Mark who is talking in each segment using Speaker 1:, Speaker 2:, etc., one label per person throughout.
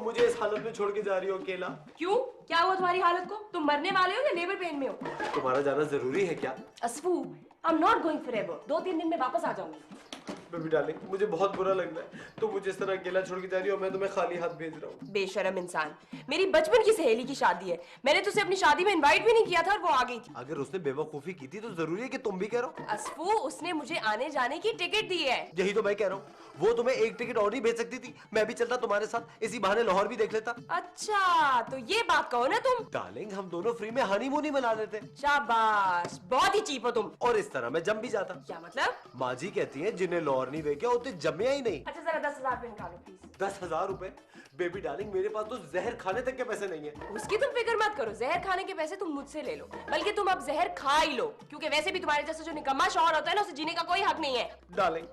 Speaker 1: मुझे इस हालत में छोड़ के जा रही हो अकेला?
Speaker 2: क्यों, क्या हुआ तुम्हारी हालत को? तुम मरने वाले हो या लेबर पेन में हो?
Speaker 1: तुम्हारा जाना जरूरी है क्या?
Speaker 2: असफू, I am not going forever. 2-3 दिन में वापस आ जाऊंगी।
Speaker 1: बेबी डार्लिंग, मुझे बहुत बुरा लग रहा है। तुम मुझे इस तरह अकेला छोड़ के जा रही हो, मैं तुम्हें खाली हाथ भेज रहा हूँ।
Speaker 2: बेशरम इंसान, मेरी बचपन की सहेली की शादी है, मैंने तुझे अपनी शादी में इनवाइट भी नहीं किया था और वो आ गई थी।
Speaker 1: अगर उसने बेवकूफी की थी तो जरूरी है कि तुम भी करो?
Speaker 2: असफू, उसने मुझे आने जाने की टिकट दी है।
Speaker 1: यही तो मैं कह रहा हूँ, वो तुम्हें एक टिकट और ही भेज सकती थी, मैं भी चलता तुम्हारे साथ, इसी बहाने लाहौर भी देख लेता।
Speaker 2: अच्छा, तो ये बात कहो ना तुम।
Speaker 1: डार्लिंग, हम दोनों फ्री में हनीमून ही मना लेते।
Speaker 2: शाबाश, बहुत ही चीप हो तुम।
Speaker 1: और इस तरह मैं जम भी जाता।
Speaker 2: क्या मतलब?
Speaker 1: माँ जी कहती है जिन्हें लाहौर नहीं देखे उतने जमिया ही नहीं।
Speaker 2: अच्छा, जरा 10,000 रुपए निकालो प्लीज।
Speaker 1: 10,000 रुपए? बेबी डार्लिंग, मेरे पास तो जहर खाने तक के पैसे नहीं है।
Speaker 2: उसकी तुम फिक्र मत करो, जहर खाने के पैसे तुम मुझसे ले लो, बल्कि तुम अब जहर खा ही लो, क्योंकि वैसे भी तुम्हारे जैसे जो निकम्मा शौहर होता है ना, उसे जीने का कोई हक नहीं है।
Speaker 1: डार्लिंग,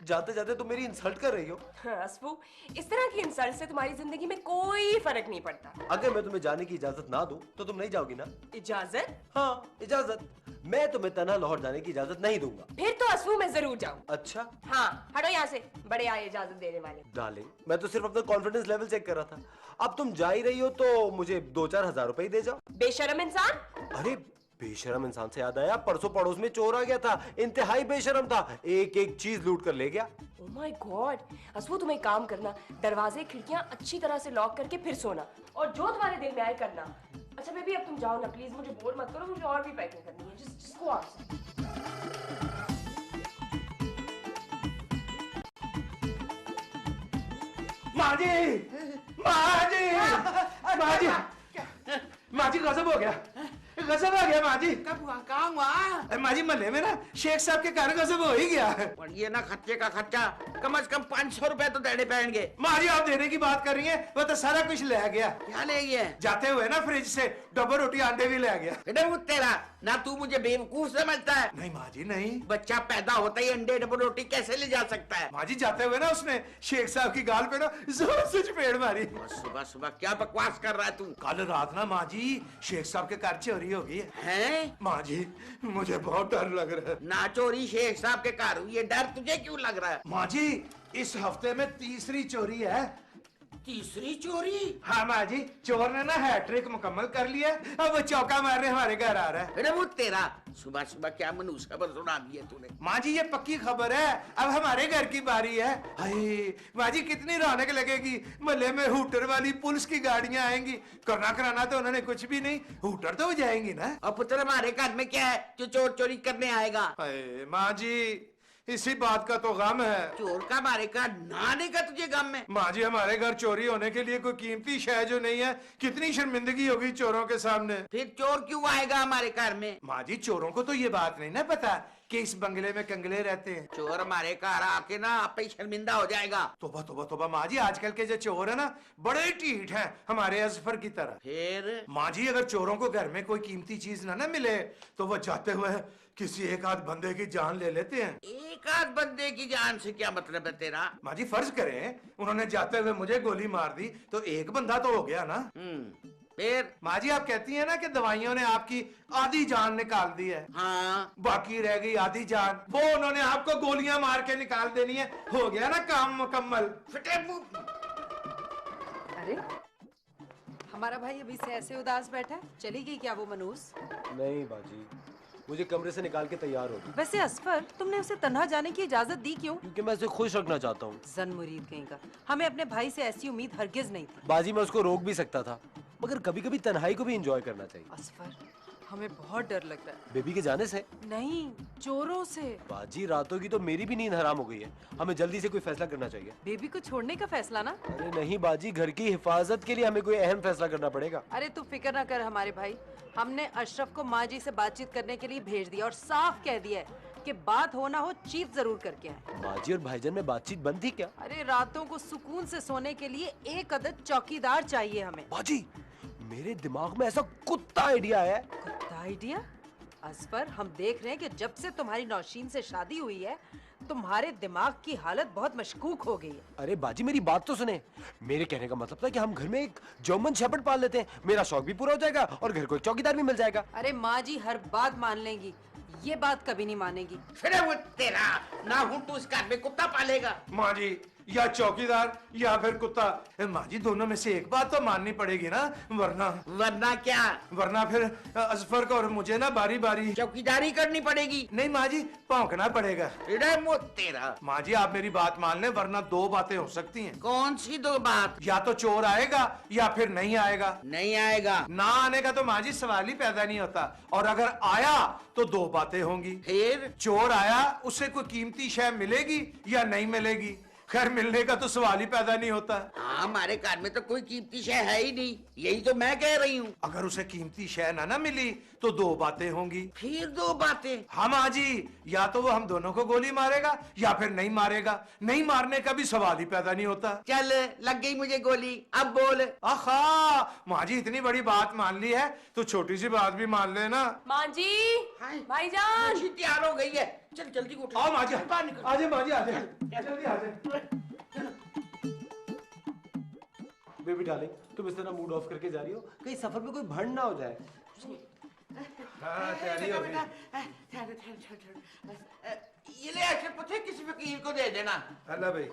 Speaker 1: जाते जाते तुम मेरी इंसल्ट कर रही हो।
Speaker 2: हाँ, असफू, इस तरह की इंसल्ट से तुम्हारी जिंदगी में कोई फर्क नहीं पड़ता।
Speaker 1: अगर मैं तुम्हें जाने की इजाजत ना दूं तो तुम नहीं जाओगी ना?
Speaker 2: इजाजत?
Speaker 1: हाँ, इजाजत। मैं तुम्हें तन्हा लाहौर जाने की इजाजत नहीं दूंगा।
Speaker 2: फिर तो असफू मैं जरूर जाऊँ।
Speaker 1: अच्छा?
Speaker 2: हाँ, हटो यहाँ से, बड़े आए इजाजत देने वाले।
Speaker 1: डार्लिंग, मैं तो सिर्फ अपना कॉन्फिडेंस लेवल चेक कर रहा था। अब तुम जा ही रही हो तो मुझे 2-4 हजार रुपए ही दे जाओ।
Speaker 2: बेशरम इंसान।
Speaker 1: अरे बेशरम इंसान से याद आया, परसों पड़ोस में चोर आ गया था, इंतहाई बेशरम था, एक एक चीज लूट कर ले गया।
Speaker 2: ओह माय गॉड, असफू तुम एक काम करना, दरवाजे खिड़कियां अच्छी तरह से लॉक करके फिर सोना, और जो तुम्हारे दिल में आए करना। अच्छा बेबी, अब तुम जाओ ना प्लीज, मुझे बोर मत करो, मुझे और भी पैकिंग करनी है। Just go outside.
Speaker 3: माजी गजब हो गया, गजब आ गया माजी।
Speaker 4: कब हुआ, कहाँ हुआ?
Speaker 3: माजी महल्ले में ना शेख साहब के घर गजब हो ही गया है।
Speaker 4: और ये ना खर्चे का खर्चा, कम से कम 500 रुपए तो देने पड़ेंगे।
Speaker 3: माजी आप देने की बात कर रही हैं, वो तो सारा कुछ ले गया।
Speaker 4: क्या ले गए?
Speaker 3: जाते हुए ना फ्रिज से डबल रोटी अंडे भी ले गया।
Speaker 4: बेटा वो तेरा, ना तू मुझे बेवकूफ समझता है?
Speaker 3: नहीं माजी नहीं।
Speaker 4: बच्चा पैदा होता ही अंडे डबल रोटी कैसे ले जा सकता है?
Speaker 3: माजी जाते हुए ना उसने शेख साहब की गाल पे ना जोर से चपेड़ मारी।
Speaker 4: सुबह सुबह क्या बकवास कर रहा है तू?
Speaker 3: कल रात ना माजी शेख साहब के घर चोरी हो गई है। माँ जी, मुझे बहुत डर लग रहा है।
Speaker 4: ना चोरी शेख साहब के घर हुई है, डर तुझे क्यों लग रहा है?
Speaker 3: माँ जी, इस हफ्ते में तीसरी चोरी है।
Speaker 4: तीसरी चोरी?
Speaker 3: हाँ माँ जी, चोर ने ना हैट्रिक मुकम्मल कर लिया, अब वो चौका मारने हमारे घर आ रहा है।
Speaker 4: बेटा वो तेरा, सुबह सुबह क्या मनूस खबर सुना दी है तूने?
Speaker 3: माँ जी ये पक्की खबर है, अब हमारे घर की बारी है। हाय माँ जी, कितनी रौनक लगेगी, मोहल्ले में हूटर वाली पुलिस की गाड़ियां आएंगी। करना कराना तो उन्होंने कुछ भी नहीं, हूटर तो हो जाएंगी ना।
Speaker 4: अब पुत्र हमारे घर में क्या है जो चोर चोरी करने आएगा?
Speaker 3: हाय माँ जी, इसी बात का तो गम है।
Speaker 4: चोर का हमारे घर ना आने का तुझे गम है?
Speaker 3: माँ जी, हमारे घर चोरी होने के लिए कोई कीमती शय जो नहीं है, कितनी शर्मिंदगी होगी चोरों के सामने।
Speaker 4: फिर चोर क्यों आएगा हमारे घर में?
Speaker 3: माँ जी, चोरों को तो ये बात नहीं ना पता कि इस बंगले में कंगले रहते हैं।
Speaker 4: चोर हमारे घर आके ना आप ही शर्मिंदा हो जाएगा।
Speaker 3: तोबा तोबा तोबा माँ जी, आजकल के जो चोर है ना बड़े ढीठ हैं, हमारे अजफर की तरह।
Speaker 4: फिर
Speaker 3: माँ जी, अगर चोरों को घर में कोई कीमती चीज ना मिले तो वो जाते हुए किसी एक आध बंदे की जान ले लेते हैं।
Speaker 4: एक आध बंदे की जान से क्या मतलब है तेरा?
Speaker 3: माँ जी, फर्ज करें उन्होंने जाते हुए मुझे गोली मार दी तो एक बंदा तो हो गया ना।
Speaker 4: फिर?
Speaker 3: माँ जी, आप कहती हैं ना कि दवाइयों ने आपकी आधी जान निकाल दी है।
Speaker 4: हाँ,
Speaker 3: बाकी रह गई आधी जान, वो उन्होंने आपको गोलियां मार के निकाल देनी है। हो गया ना काम मुकम्मल।
Speaker 5: अरे हमारा भाई अभी से ऐसे उदास बैठा है, चली गई क्या वो मनूस?
Speaker 1: नहीं बाजी, मुझे कमरे से निकाल के तैयार होगी।
Speaker 5: वैसे असफर, तुमने उसे तन्हा जाने की इजाजत दी क्यों?
Speaker 1: क्योंकि मैं उसे खुश रखना चाहता हूँ।
Speaker 5: जन मुरीद कहीं का, हमें अपने भाई से ऐसी उम्मीद हरगिज नहीं थी।
Speaker 1: बाजी, मैं उसको रोक भी सकता था, मगर कभी कभी तन्हाई को भी एंजॉय करना चाहिए।
Speaker 5: असफर, हमें बहुत डर लग रहा है।
Speaker 1: बेबी के जाने से?
Speaker 5: नहीं, चोरों से।
Speaker 1: बाजी, रातों की तो मेरी भी नींद हराम हो गई है, हमें जल्दी से कोई फैसला करना चाहिए।
Speaker 5: बेबी को छोड़ने का फैसला ना?
Speaker 1: अरे नहीं बाजी, घर की हिफाजत के लिए हमें कोई अहम फैसला करना पड़ेगा।
Speaker 5: अरे तू फिक्र ना कर हमारे भाई, हमने अशरफ को माँ जी से बातचीत करने के लिए भेज दिया और साफ कह दिया है कि बात हो ना हो चीफ जरूर करके आए।
Speaker 1: बाजी और भाईजान में बातचीत बंद थी क्या?
Speaker 5: अरे रातों को सुकून से सोने के लिए एक अदद चौकीदार चाहिए हमें।
Speaker 1: बाजी, मेरे दिमाग में ऐसा कुत्ता आइडिया है।
Speaker 5: कुत्ता आइडिया? असफर, हम देख रहे हैं कि जब से तुम्हारी नौशीन से शादी हुई है तुम्हारे दिमाग की हालत बहुत मशकूक हो गई है।
Speaker 1: अरे बाजी, मेरी बात तो सुने। मेरे कहने का मतलब था कि हम घर में एक जर्मन शेपर्ड पाल लेते हैं, मेरा शौक भी पूरा हो जाएगा और घर को एक चौकीदार भी मिल जाएगा।
Speaker 5: अरे माँ जी हर बात मान लेंगी, ये बात कभी नहीं मानेगी।
Speaker 4: फिर वो तेरा, ना हूँ तू इस घर में कुत्ता पालेगा।
Speaker 3: माँ जी, या चौकीदार या फिर कुत्ता। माँ जी दोनों में से एक बात तो माननी पड़ेगी ना, वरना
Speaker 4: वरना क्या?
Speaker 3: वरना फिर अजफर को और मुझे ना बारी बारी
Speaker 4: चौकीदारी करनी पड़ेगी।
Speaker 3: नहीं माँ जी, भौंकना पड़ेगा।
Speaker 4: रे मुझ तेरा।
Speaker 3: माँ जी आप मेरी बात मान लें, वरना दो बातें हो सकती हैं।
Speaker 4: कौन सी दो बात?
Speaker 3: या तो चोर आएगा या फिर नहीं आएगा।
Speaker 4: नहीं आएगा।
Speaker 3: ना आने का तो माँ जी सवाल ही पैदा नहीं होता, और अगर आया तो दो बातें होंगी।
Speaker 4: फिर
Speaker 3: चोर आया, उसे कोई कीमती शय मिलेगी या नहीं मिलेगी। खैर मिलने का तो सवाल ही पैदा नहीं होता।
Speaker 4: हाँ, हमारे कार में तो कोई कीमती शय है ही नहीं, यही तो मैं कह रही हूँ।
Speaker 3: अगर उसे कीमती शय ना मिली तो दो बातें होंगी।
Speaker 4: फिर दो बातें?
Speaker 3: हाँ माँ जी, या तो वो हम दोनों को गोली मारेगा या फिर नहीं मारेगा। नहीं मारने का भी सवाल ही पैदा नहीं होता।
Speaker 4: चल, लग गई मुझे गोली, अब बोल।
Speaker 3: आहा, माँ जी इतनी बड़ी बात मान ली है तो छोटी सी बात भी मान लेना।
Speaker 2: माँ जी,
Speaker 4: हाय।
Speaker 2: भाईजान।
Speaker 4: मछली तैयार हो गई है, चल जल्दी उठ।
Speaker 3: आओ माँ जी,
Speaker 4: बाहर निकल।
Speaker 3: आजे माँ जी, आजे जल्दी आजे।
Speaker 1: बेबी डार्लिंग, तुम इस तरह मूड ऑफ करके जा रही हो, कहीं सफर में कोई भंड ना हो जाए।
Speaker 3: हाँ तैयारी हो गई।
Speaker 4: ये ले ऐसे पूछे, किसी वकील को दे देना।
Speaker 3: अल्लाह भाई,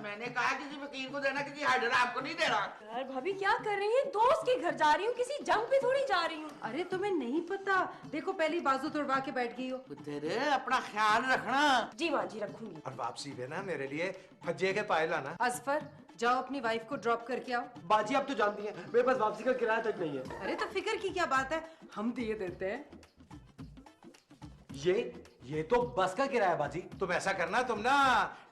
Speaker 4: मैंने कहा किसी वकील को देना, किसी हाइडर आपको नहीं दे रहा।
Speaker 2: यार भाभी क्या कर रही है? दोस्त के घर जा रही हूँ, किसी जंग पे थोड़ी जा रही हूँ।
Speaker 5: अरे तुम्हें नहीं पता, देखो पहली बाजू तोड़वा के बैठ गई हो।
Speaker 4: तेरे अपना ख्याल रखना।
Speaker 2: जी माँ जी, रखूंगी।
Speaker 3: और वापसी पे ना मेरे लिए फज्जे के पाए लाना।
Speaker 5: असफर, जाओ अपनी वाइफ को ड्रॉप करके आओ।
Speaker 1: बाजी आप तो जानती हैं, मेरे पास वापसी का किराया तक नहीं है।
Speaker 5: अरे तो फिक्र की क्या बात है, हम दिए देते हैं।
Speaker 1: ये तो बस का किराया बाजी।
Speaker 3: तुम ऐसा करना, तुम ना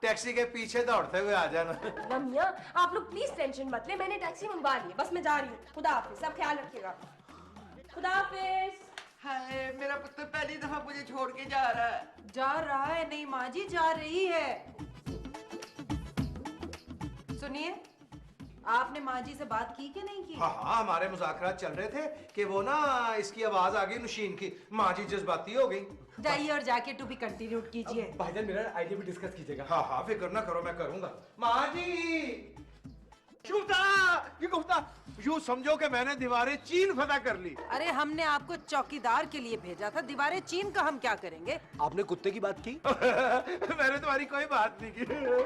Speaker 3: टैक्सी के पीछे दौड़ते हुए आ जाना।
Speaker 2: ना मियाँ, आप लोग प्लीज टेंशन मत ले, मैंने टैक्सी मंगवा ली है, बस मैं जा रही हूँ। खुदा हाफिज, सब ख्याल रखिएगा। खुदा हाफिज।
Speaker 4: हाय, मेरा पुत्र पहली दफा मुझे छोड़ के जा रहा है।
Speaker 5: जा रहा है नहीं माँ जी, जा रही है। सुनिए, आपने माँ जी से बात की कि नहीं की?
Speaker 3: हाँ हाँ, हमारे मुज़ाकरात चल रहे थे कि वो ना इसकी आवाज आ गई नुशीन की। माँ जी जज्बाती हो गई।
Speaker 5: जाइए और जाके टू बी कंटिन्यूड कीजिए।
Speaker 1: भाईजान मेरा आइडिया भी डिस्कस कीजिएगा।
Speaker 3: हाँ हाँ, फिक्र ना करो, मैं करूंगा। माँ जी यूं समझो कि मैंने दीवारें चीन फतह कर ली।
Speaker 5: अरे हमने आपको चौकीदार के लिए भेजा था, दीवारें चीन का हम क्या करेंगे?
Speaker 1: आपने कुत्ते की बात की?
Speaker 3: मैंने तुम्हारी कोई बात नहीं की।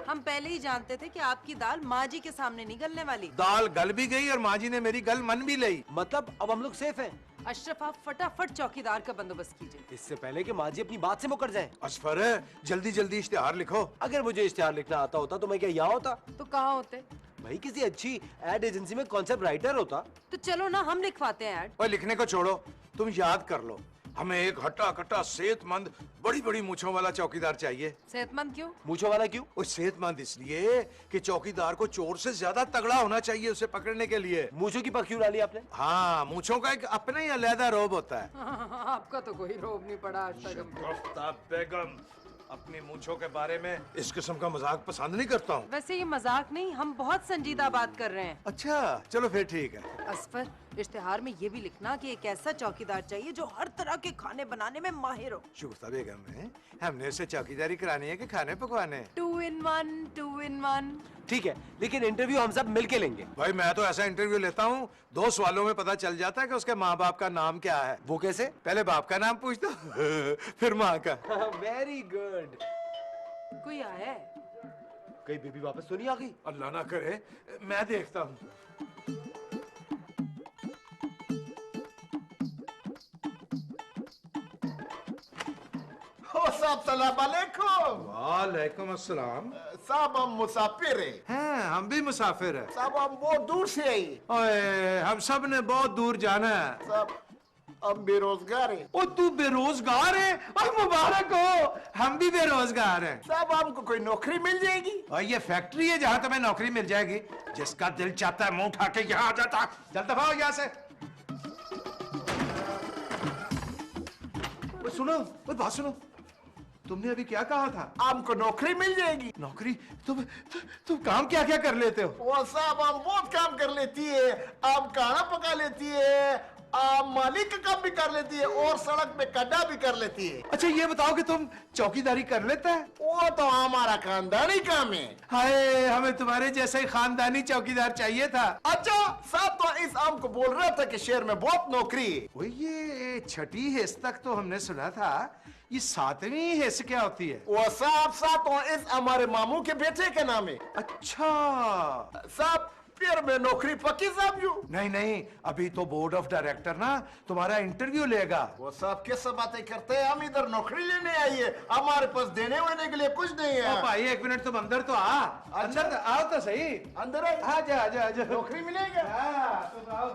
Speaker 5: हम पहले ही जानते थे कि आपकी दाल माँ जी के सामने नहीं गलने वाली।
Speaker 3: दाल गल भी गई और माँ जी ने मेरी गल मन भी ली।
Speaker 1: मतलब अब हम लोग सेफ हैं।
Speaker 5: अशरफ, आप फटाफट चौकीदार का बंदोबस्त कीजिए।
Speaker 1: इससे पहले कि माँ जी अपनी बात से मुकर जाएं।
Speaker 3: असफर, जल्दी जल्दी इश्तिहार लिखो।
Speaker 1: अगर मुझे इश्तिहार लिखना आता होता तो मैं क्या यहाँ होता?
Speaker 5: तो कहाँ होते?
Speaker 1: भाई किसी अच्छी एड एजेंसी में कॉन्सेप्ट राइटर होता।
Speaker 5: तो चलो ना, हम लिखवाते हैं ऐड।
Speaker 3: और लिखने को छोड़ो, तुम याद कर लो, हमें एक हट्टा कट्टा सेहतमंद बड़ी बड़ी मूंछों वाला चौकीदार चाहिए।
Speaker 5: सेहतमंद क्यों?
Speaker 1: मूंछों वाला क्यों?
Speaker 3: वो सेहतमंद इसलिए कि चौकीदार को चोर से ज्यादा तगड़ा होना चाहिए उसे पकड़ने के लिए।
Speaker 1: मूंछों की पग क्यों डाली आपने?
Speaker 3: हाँ, मूंछों का एक अपना ही अलहदा रोब होता है।
Speaker 5: आपका तो कोई रोब नहीं पड़ा आज तक हमको।
Speaker 3: बेगम, अपनी मूंछों के बारे में इस किस्म का मजाक पसंद नहीं करता हूँ।
Speaker 5: वैसे ये मजाक नहीं, हम बहुत संजीदा बात कर रहे हैं।
Speaker 3: अच्छा चलो फिर ठीक है।
Speaker 5: असफर, इश्तिहार में ये भी लिखना कि एक ऐसा चौकीदार चाहिए जो हर तरह के खाने बनाने में माहिर हो।
Speaker 3: शुगुफ्ता बेगम है, हमने उसे चौकीदारी करानी है कि खाने पकवाने?
Speaker 5: 2 in 1, 2 in 1।
Speaker 1: ठीक है, लेकिन इंटरव्यू हम सब मिलके लेंगे।
Speaker 3: भाई मैं तो ऐसा इंटरव्यू लेता हूँ 2 सवालों में पता चल जाता है कि उसके माँ बाप का नाम क्या है।
Speaker 1: वो कैसे?
Speaker 3: पहले बाप का नाम पूछ दो फिर माँ का।
Speaker 1: Very good.
Speaker 5: कोई आया है?
Speaker 1: कहीं बेबी वापस तो नहीं आ गई?
Speaker 3: अल्लाह ना करे, मैं देखता हूँ।
Speaker 6: साहब सलाम अलैकुम।
Speaker 3: वालेकुम अस्सलाम।
Speaker 6: साहब हम मुसाफिर हैं।
Speaker 3: हैं, हम भी मुसाफिर हैं।
Speaker 6: साहब हम बहुत दूर से आए।
Speaker 3: ओए, हम सब ने बहुत दूर जाना है।
Speaker 6: साहब हम बेरोजगार हैं।
Speaker 3: ओ तू बेरोजगार है? और मुबारक हो, हम भी बेरोजगार हैं।
Speaker 6: साहब हमको कोई नौकरी मिल जाएगी?
Speaker 3: और ये फैक्ट्री है जहाँ तुम्हें नौकरी मिल जाएगी। जिसका दिल चाहता है मुंह उठा के यहाँ आ जाता। चल दफा हो यहाँ से। ओए सुनो, ओए बात सुनो, तुमने अभी क्या कहा था?
Speaker 6: हमको नौकरी मिल जाएगी।
Speaker 3: नौकरी? तुम काम क्या क्या कर लेते हो?
Speaker 6: वो साहब हम बहुत काम कर लेती है। हम खाना पका लेती है, मालिक का काम भी कर लेती है और सड़क पे गड्ढा भी कर लेती है।
Speaker 3: अच्छा ये बताओ कि तुम चौकीदारी कर लेता है?
Speaker 6: वो तो हमारा खानदानी काम है।
Speaker 3: हाय, हमें तुम्हारे जैसा ही खानदानी चौकीदार चाहिए था।
Speaker 6: अच्छा साहब, तो इस आम को बोल रहा था कि शहर में बहुत नौकरी है।
Speaker 3: वो ये छठी हिस्स तक तो हमने सुना था, ये सातवीं हिस्स क्या होती है?
Speaker 6: वो साहब तो इस हमारे मामू के बेटे के नाम है।
Speaker 3: अच्छा
Speaker 6: साहब फिर मैं नौकरी पक्की साहब यू।
Speaker 3: नहीं, अभी तो बोर्ड ऑफ डायरेक्टर ना तुम्हारा इंटरव्यू लेगा।
Speaker 6: वो साहब कैसे बातें करते हैं, हम इधर नौकरी लेने आई है, हमारे पास देने वेने के लिए कुछ नहीं है।
Speaker 3: ओ भाई एक मिनट, तुम अंदर तो आ। अंदर तो आओ तो सही।
Speaker 6: अंदर आई,
Speaker 3: आजा।
Speaker 6: नौकरी मिलेगा।
Speaker 3: तुम आओ।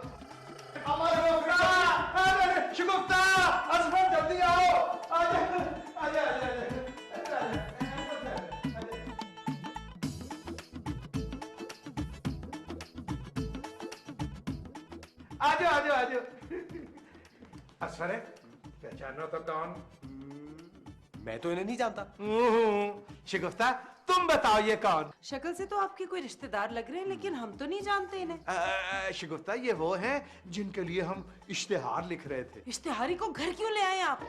Speaker 6: हमारे नौकरी
Speaker 3: शगुफ्ता, असफर जल्दी आओ। आजा। आजो। असफर है, पहचानो तो कौन?
Speaker 1: मैं तो इन्हें नहीं जानता।
Speaker 3: शगुफ्ता तुम बताओ ये कौन?
Speaker 5: शक्ल से तो आपके कोई रिश्तेदार लग रहे हैं, लेकिन हम तो नहीं जानते इन्हें।
Speaker 3: शगुफ्ता ये वो हैं जिनके लिए हम इश्तेहार लिख रहे थे।
Speaker 5: इश्तेहारी को घर क्यों ले आए आप?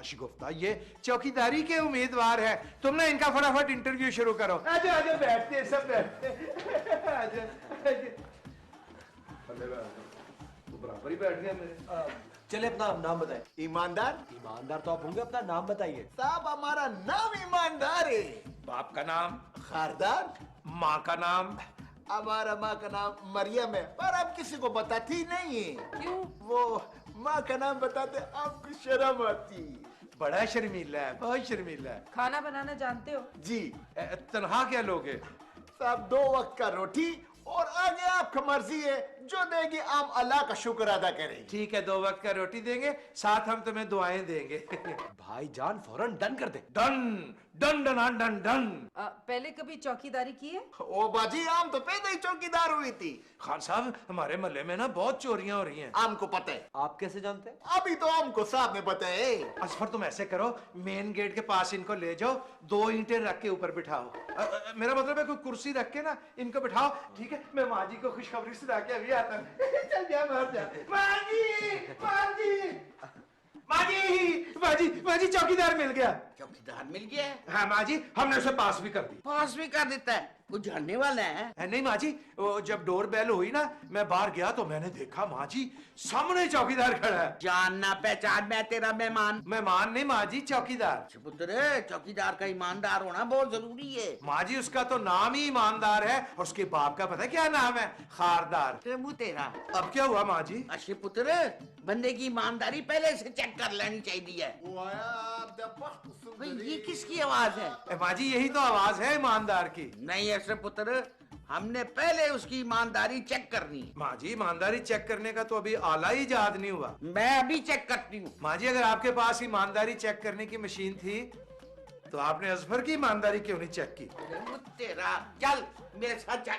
Speaker 3: शगुफ्ता ये चौकीदारी के उम्मीदवार हैं। तुम ना इनका फटाफट इंटरव्यू शुरू करो। आजा बैठते सब बैठते। आजा तू बराबर ही बैठ गया मेरे।
Speaker 1: चले अपना नाम बताएं।
Speaker 6: ईमानदार
Speaker 1: ईमानदार तो आप होंगे, अपना नाम बताइए।
Speaker 6: साहब हमारा नाम ईमानदार है।
Speaker 3: बाप का नाम?
Speaker 6: खारदार।
Speaker 3: माँ का नाम?
Speaker 6: हमारा माँ का नाम मरियम है, पर आप किसी को बताती नहीं है।
Speaker 5: क्यों?
Speaker 6: वो माँ का नाम बताते आपको शर्म आती।
Speaker 3: बड़ा शर्मीला है, बहुत शर्मीला है।
Speaker 5: खाना बनाना जानते हो?
Speaker 6: जी
Speaker 3: तनहा क्या लोगे?
Speaker 6: साहब 2 वक्त का रोटी और आगे आपका मर्जी है, जो देगी हम अल्लाह का शुक्र अदा करेंगे।
Speaker 3: ठीक है, 2 वक्त का रोटी देंगे, साथ हम तुम्हें दुआएं देंगे।
Speaker 1: भाईजान फौरन डन कर दे।
Speaker 3: डन।
Speaker 5: पहले कभी चौकीदारी की है?
Speaker 6: ओ बाजी हम तो पैदा ही चौकीदार हुई थी।
Speaker 3: खान साहब हमारे मोहल्ले में ना बहुत चोरियां हो रही हैं।
Speaker 6: हमको पता है।
Speaker 1: आप कैसे जानते हैं?
Speaker 6: अभी तो हमको साहब ने बताया।
Speaker 3: असफर तुम ऐसे करो, मेन गेट के पास इनको ले जाओ, 2 ईंटें रख के ऊपर बिठाओ। मेरा मतलब है कोई कुर्सी रख के ना इनको बिठाओ। ठीक है, मैं माँ जी को खुशखबरी सुना के अभी आता हूँ। चल जा मार जा। माँ जी चौकीदार मिल गया।
Speaker 4: चौकीदार मिल गया है?
Speaker 3: हाँ माँ जी, हमने उसे पास भी कर दी।
Speaker 4: पास भी कर देता है? कुछ जानने वाला है?
Speaker 3: नहीं माँ जी, वो जब डोर बेल हुई ना, मैं बाहर गया तो मैंने देखा माँ जी सामने चौकीदार खड़ा है।
Speaker 4: जानना पहचान, मैं तेरा मेहमान।
Speaker 3: मेहमान नहीं माँ जी, चौकीदार।
Speaker 4: पुत्र, चौकीदार का ईमानदार होना बहुत जरूरी है।
Speaker 3: माँ जी उसका तो नाम ही ईमानदार है, और उसके बाप का पता है क्या नाम है? खारदार।
Speaker 4: तेरा
Speaker 3: अब क्या हुआ माँ जी?
Speaker 4: अच्छे पुत्र, बंदे की ईमानदारी पहले से चेक कर लेनी चाहिए। भाई ये किसकी आवाज है?
Speaker 3: माँ जी यही तो आवाज है ईमानदार की।
Speaker 4: नहीं ऐसे पुत्र, हमने पहले उसकी ईमानदारी चेक करनी है।
Speaker 3: माँ जी ईमानदारी चेक करने का तो अभी आला ही इजाद नहीं हुआ।
Speaker 4: मैं अभी चेक करती हूँ।
Speaker 3: माँ जी अगर आपके पास ईमानदारी चेक करने की मशीन थी तो आपने असफर की ईमानदारी क्यों नहीं चेक की?
Speaker 4: तेरा चल मेरे साथ चल।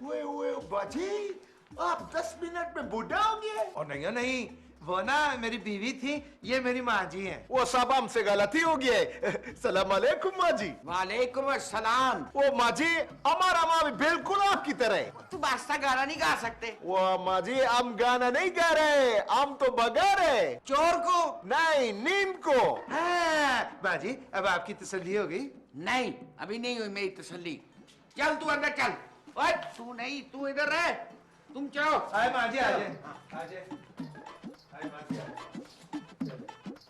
Speaker 6: वो बाजी आप 10 मिनट में बूढ़ा हो गए।
Speaker 3: और नहीं, वो ना मेरी बीवी थी, ये मेरी माँ जी हैं।
Speaker 6: वो सब हमसे गलती हो गई है। सलाम अलैकुम माँ जी।
Speaker 4: वालेकुम अस्सलाम।
Speaker 6: वो माँ जी हमारा माँ भी बिल्कुल आपकी तरह है।
Speaker 4: तू बास्ता गाना नहीं गा सकते?
Speaker 6: वो माँ जी हम गाना नहीं गा रहे, हम तो बगा रहे।
Speaker 4: चोर को
Speaker 6: नहीं, नींद को।
Speaker 3: हाँ, माँ जी अब आपकी तसल्ली हो गई?
Speaker 4: नहीं, अभी नहीं हुई मेरी तसल्ली। चल तू अंदर चल। ओए तू नहीं, तू इधर रह। तुम चलो।
Speaker 3: आए माँ जी, आजे।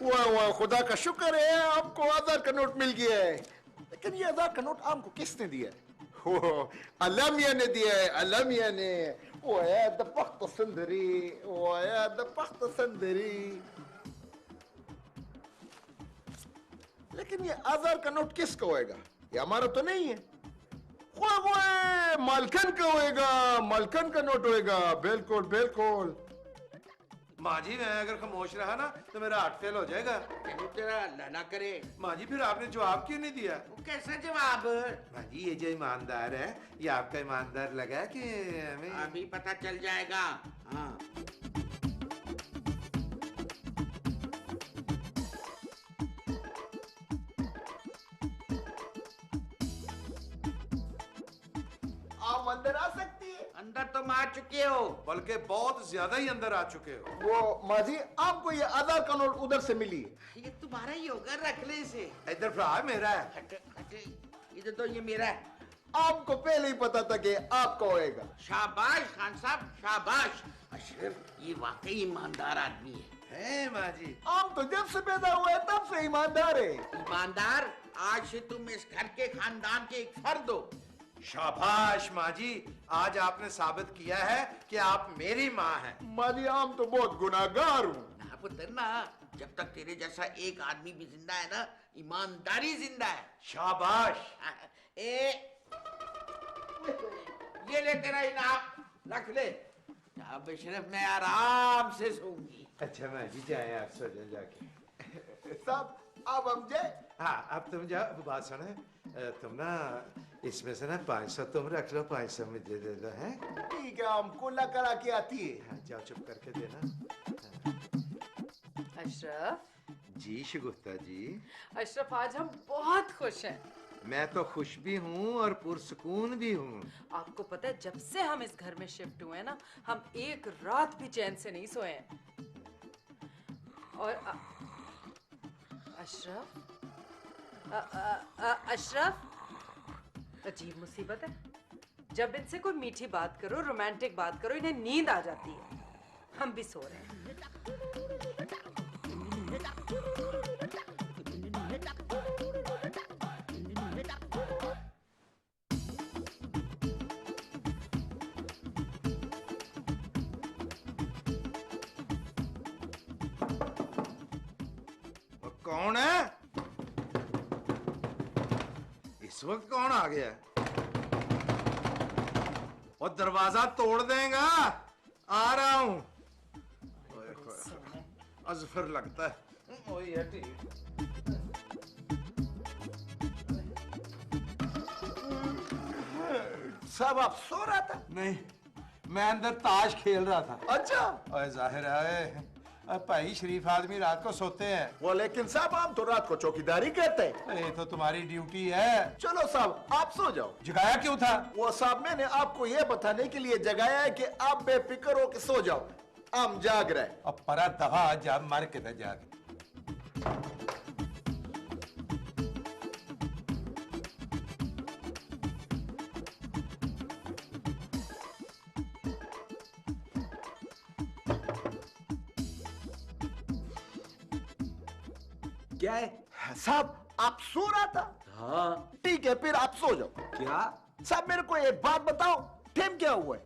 Speaker 6: वो खुदा का शुक्र है आपको आधार का नोट मिल गया है। लेकिन ये आधार का नोट आपको किसने दिया है? वो अल्लाह मियां ने दिया है, अल्लाह मियां ने। वया दबख्त संदरी, वया दबख्त संदरी। लेकिन ये आधार का नोट किसका होएगा? ये हमारा तो नहीं है। वो मालकन का होएगा, मालकन का नोट होएगा। बिल्कुल बिल्कुल।
Speaker 3: माँ जी मैं अगर खामोश रहा ना तो मेरा हार्ट फेल हो जाएगा।
Speaker 4: चलो तेरा अल्लाह ना करे।
Speaker 3: माँ जी फिर आपने जवाब क्यों नहीं दिया?
Speaker 4: वो कैसा जवाब?
Speaker 3: माँ जी ये जो ईमानदार है ये आपका ईमानदार लगा कि हमें?
Speaker 4: अभी पता चल जाएगा। हाँ
Speaker 6: आप अंदर आ सकती है।
Speaker 4: अंदर तुम आ चुके हो।
Speaker 3: बल्कि बहुत ज्यादा ही अंदर आ चुके हो।
Speaker 6: वो माँ जी आपको ये आधार का नोट उधर से मिली है।
Speaker 4: ये तुम्हारा ही होगा, रख ले इसे।
Speaker 3: इधर भरा मेरा है।
Speaker 4: हट हट, इधर तो ये मेरा है।
Speaker 6: आपको पहले ही पता था कि आपका होएगा।
Speaker 4: शाबाश खान साहब शाबाश। अशरफ ये वाकई ईमानदार आदमी है।
Speaker 3: माँ जी
Speaker 6: आप तो जब से पैदा हुआ है तब से ईमानदार है।
Speaker 4: ईमानदार, आज से तुम इस घर के खानदान के एक फर्द हो।
Speaker 3: शाबाश माँ जी, आज आपने साबित किया है कि आप मेरी माँ हैं।
Speaker 6: माँ जी हम तो बहुत गुनाहगार हूँ।
Speaker 4: ना पुत्र ना, जब तक तेरे जैसा एक आदमी भी जिंदा है ना, ईमानदारी जिंदा है।
Speaker 3: शाबाश।
Speaker 4: ये ले तेरा इनाम, रख ले। अब अशरफ मैं आराम से सोऊंगी।
Speaker 3: अच्छा माँ जी जाए आप सो जाए जाके।
Speaker 6: साहब अब हम जाए।
Speaker 3: हाँ अब तुम जाओ, बात सुनो, तुम ना इसमें से ना 500 तुम रख लो, 500 मुझे दे दो। हैं
Speaker 6: ठीक है हम कुल्ला करा के आती है।
Speaker 3: हाँ जाओ चुप करके देना।
Speaker 5: अशरफ,
Speaker 3: जी शगुफ्ता जी।
Speaker 5: अशरफ आज हम बहुत खुश हैं।
Speaker 3: मैं तो खुश भी हूँ और पुरसकून भी हूँ।
Speaker 5: आपको पता है जब से हम इस घर में शिफ्ट हुए हैं ना, हम एक रात भी चैन से नहीं सोए हैं। और अशरफ, अशरफ, अजीब मुसीबत है। जब इनसे कोई मीठी बात करो, रोमांटिक बात करो, इन्हें नींद आ जाती है। हम भी सो रहे हैं।
Speaker 3: कौन है? इस वक्त कौन आ गया? और दरवाजा तोड़ देगा। आ रहा हूं। अजफर लगता है। वही है ठीक।
Speaker 6: साहब आप सो रहा था?
Speaker 3: नहीं, मैं अंदर ताश खेल रहा था।
Speaker 6: अच्छा।
Speaker 3: और जाहिर है भाई शरीफ आदमी रात को सोते हैं।
Speaker 6: वो लेकिन साहब हम तो रात को चौकीदारी करते हैं।
Speaker 3: ये तो तुम्हारी ड्यूटी है।
Speaker 6: चलो साहब आप सो जाओ।
Speaker 3: जगाया क्यों था?
Speaker 6: वो साहब मैंने आपको ये बताने के लिए जगाया है कि आप बेफिक्र होकर सो जाओ। हम जाग रहे हैं।
Speaker 3: अब परा दफा जब मर के जाग।
Speaker 1: क्या है?
Speaker 6: साहब आप सो रहा था?
Speaker 1: हाँ।
Speaker 6: ठीक है फिर आप सो जाओ।
Speaker 1: क्या?
Speaker 6: साहब मेरे को एक बात बताओ, टाइम क्या हुआ है?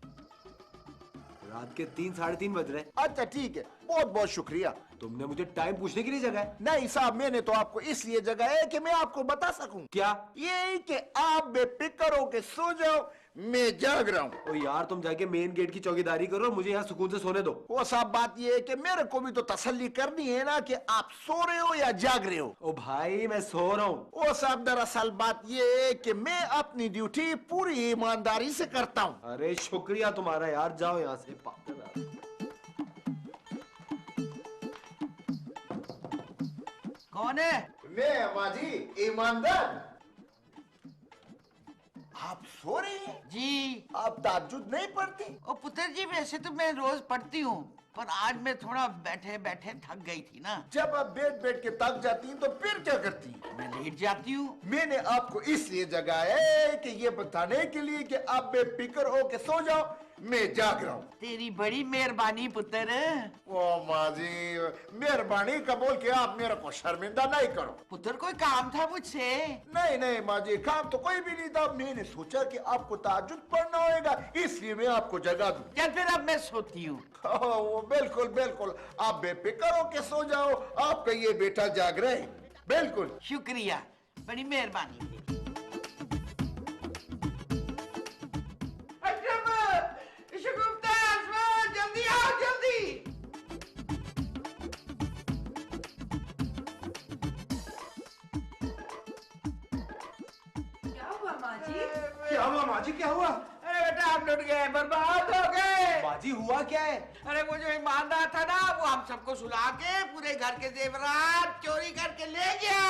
Speaker 1: रात के 3 साढ़े 3 बज रहे हैं।
Speaker 6: अच्छा ठीक है, बहुत बहुत शुक्रिया।
Speaker 1: तुमने मुझे टाइम पूछने के लिए जगाया?
Speaker 6: नहीं साहब मैंने तो आपको इसलिए जगाया है कि मैं आपको बता सकूं।
Speaker 1: क्या?
Speaker 6: ये कि आप बेफिक्र होके सो जाओ, मैं जाग रहा हूँ।
Speaker 1: ओ यार तुम जाके मेन गेट की चौकीदारी करो और मुझे यहाँ सुकून से सोने दो।
Speaker 6: वो साहब बात ये है कि मेरे को भी तो तसल्ली करनी है ना कि आप सो रहे हो या जाग रहे हो।
Speaker 1: ओ भाई मैं सो रहा हूँ।
Speaker 6: वो साहब दरअसल बात ये है कि मैं अपनी ड्यूटी पूरी ईमानदारी से करता हूँ।
Speaker 1: अरे शुक्रिया तुम्हारा यार, जाओ यहाँ से। पागल आदमी।
Speaker 4: कौन है?
Speaker 6: मैं माजी ईमानदार। आप सो रहे हैं?
Speaker 4: जी।
Speaker 6: आप ताज्जुद नहीं पढ़ती?
Speaker 4: ओ पुत्र जी वैसे तो मैं रोज पढ़ती हूँ, पर आज मैं थोड़ा बैठे बैठे थक गई थी ना।
Speaker 6: जब आप बैठ बैठ के थक जाती हैं तो फिर क्या करती हैं?
Speaker 4: मैं लेट जाती हूँ।
Speaker 6: मैंने आपको इसलिए जगाया है कि ये बताने के लिए कि आप बेफिक्र हो के सो जाओ, मैं जाग रहा हूँ।
Speaker 4: तेरी बड़ी मेहरबानी पुत्र।
Speaker 6: ओ माजी मेहरबानी का बोल के आप मेरे को शर्मिंदा नहीं करो।
Speaker 4: पुत्र कोई काम था मुझसे?
Speaker 6: नहीं नहीं माजी काम तो कोई भी नहीं था। मैंने सोचा कि आपको ताज्जुद पढ़ना होगा इसलिए मैं आपको जगा दूं।
Speaker 4: चल फिर अब मैं सोती हूँ।
Speaker 6: वो बिल्कुल बिल्कुल आप बेफिक्र हो के सो जाओ, आपका ये बेटा जाग रहे। बिल्कुल
Speaker 4: शुक्रिया, बड़ी मेहरबानी। जल्दी आओ जल्दी।
Speaker 3: हुआ माँ जी, क्या हुआ?
Speaker 4: अरे बेटा हम लुट गए, बर्बाद हो गए।
Speaker 1: बाजी हुआ क्या है?
Speaker 4: अरे वो जो ईमानदार था ना, वो हम सबको सुला के पूरे घर के जेवरात चोरी करके ले गया।